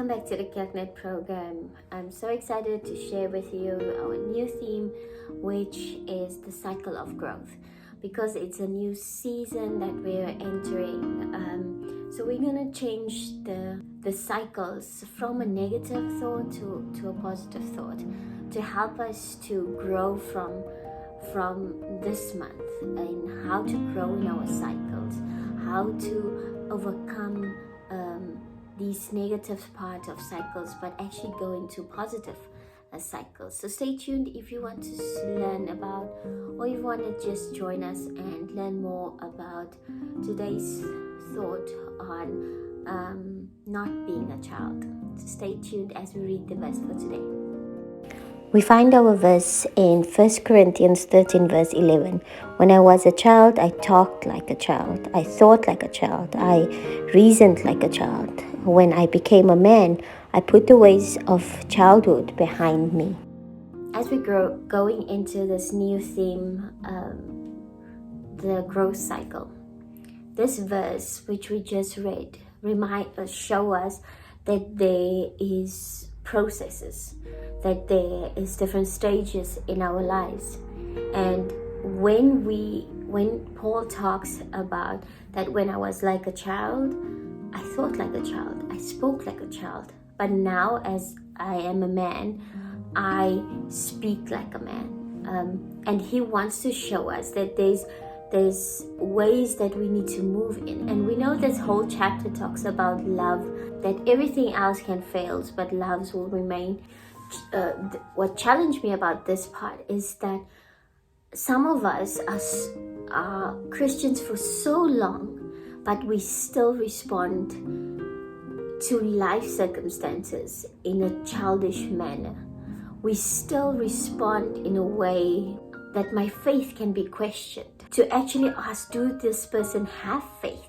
welcome back to the ConnectNet program. I'm so excited to share with you our new theme, which is the cycle of growth, because it's a new season that we're entering. So we're going to change the cycles from a negative thought to a positive thought to help us to grow from this month, and how to grow in our cycles, how to overcome these negative parts of cycles, but actually go into positive cycles. So stay tuned if you want to learn about, or you want to just join us and learn more about today's thought on not being a child. So stay tuned as we read the verse for today. We find our verse in 1 Corinthians 13 verse 11. When I was a child, I talked like a child. I thought like a child. I reasoned like a child. When I became a man, I put the ways of childhood behind me. As we grow, going into this new theme, the growth cycle, this verse which we just read show us that there is processes, that there is different stages in our lives. And when Paul talks about that, when I was like a child, I thought like a child, I spoke like a child, but now as I am a man, I speak like a man. And he wants to show us that there's ways that we need to move in. And we know this whole chapter talks about love, that everything else can fail, but love will remain. What challenged me about this part is that some of us are Christians for so long, but we still respond to life circumstances in a childish manner. We still respond in a way that my faith can be questioned. To actually ask, do this person have faith?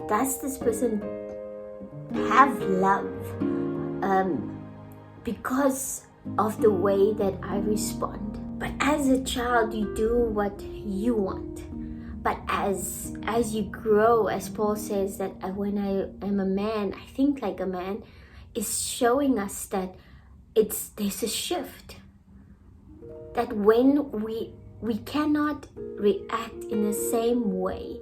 Does this person have love? Because of the way that I respond. But as a child, you do what you want. But as you grow, as Paul says, that when I am a man, I think like a man, is showing us that there's a shift. That when we cannot react in the same way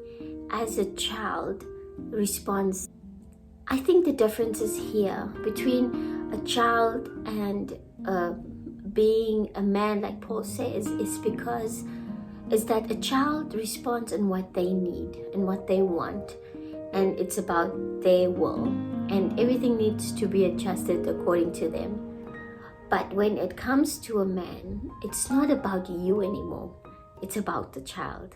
as a child responds. I think the difference is here between a child and being a man, like Paul says, is that a child responds in what they need and what they want, and it's about their will, and everything needs to be adjusted according to them. But when it comes to a man, it's not about you anymore. It's about the child.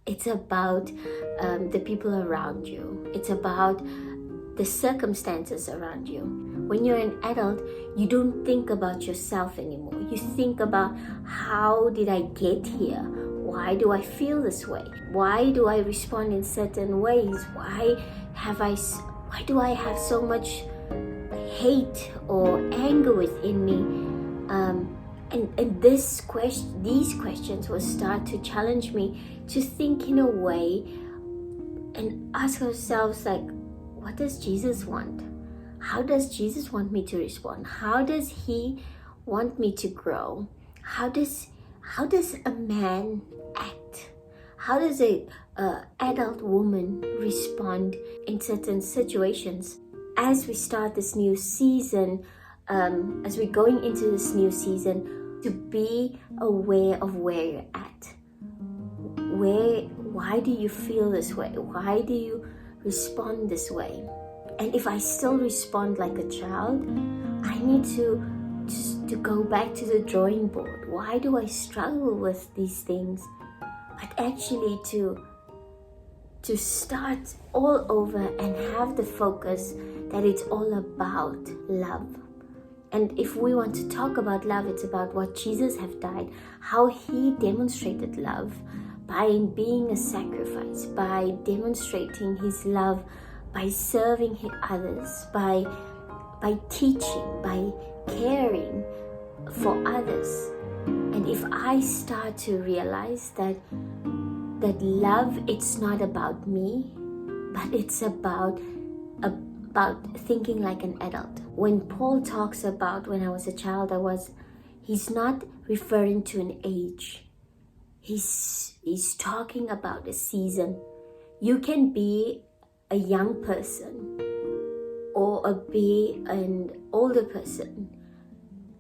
It's about the people around you. It's about the circumstances around you. When you're an adult, you don't think about yourself anymore. You think about, how did I get here? Why do I feel this way? Why do I respond in certain ways? Why do I have so much hate or anger within me? And these questions will start to challenge me to think in a way and ask ourselves, like, what does Jesus want? How does Jesus want me to respond? How does he want me to grow? How does a man act? How does a adult woman respond in certain situations? As we start this new season, as we're going into this new season, to be aware of where you're at. Why do you feel this way? Why do you respond this way? And if I still respond like a child, I need to go back to the drawing board. Why do I struggle with these things? But actually to start all over and have the focus that it's all about love. And if we want to talk about love, it's about what Jesus have died, how he demonstrated love by being a sacrifice, by demonstrating his love, by serving others, by teaching, by caring for others. And if I start to realize that love, it's not about me, but it's about about thinking like an adult. When Paul talks about when I was a child, he's not referring to an age. He's talking about a season. You can be a young person or be an older person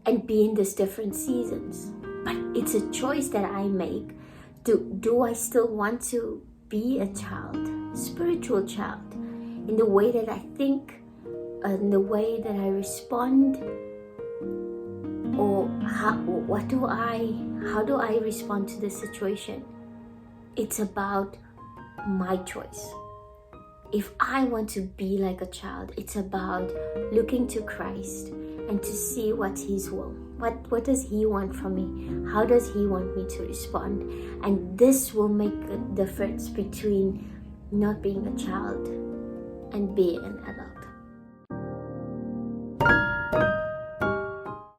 and be in these different seasons. But it's a choice that I make. Do I still want to be a child, spiritual child, in the way that I think, in the way that I respond, or how do I respond to the situation? It's about my choice. If I want to be like a child, it's about looking to Christ and to see what's His will. What does He want from me? How does He want me to respond? And this will make a difference between not being a child and being an adult.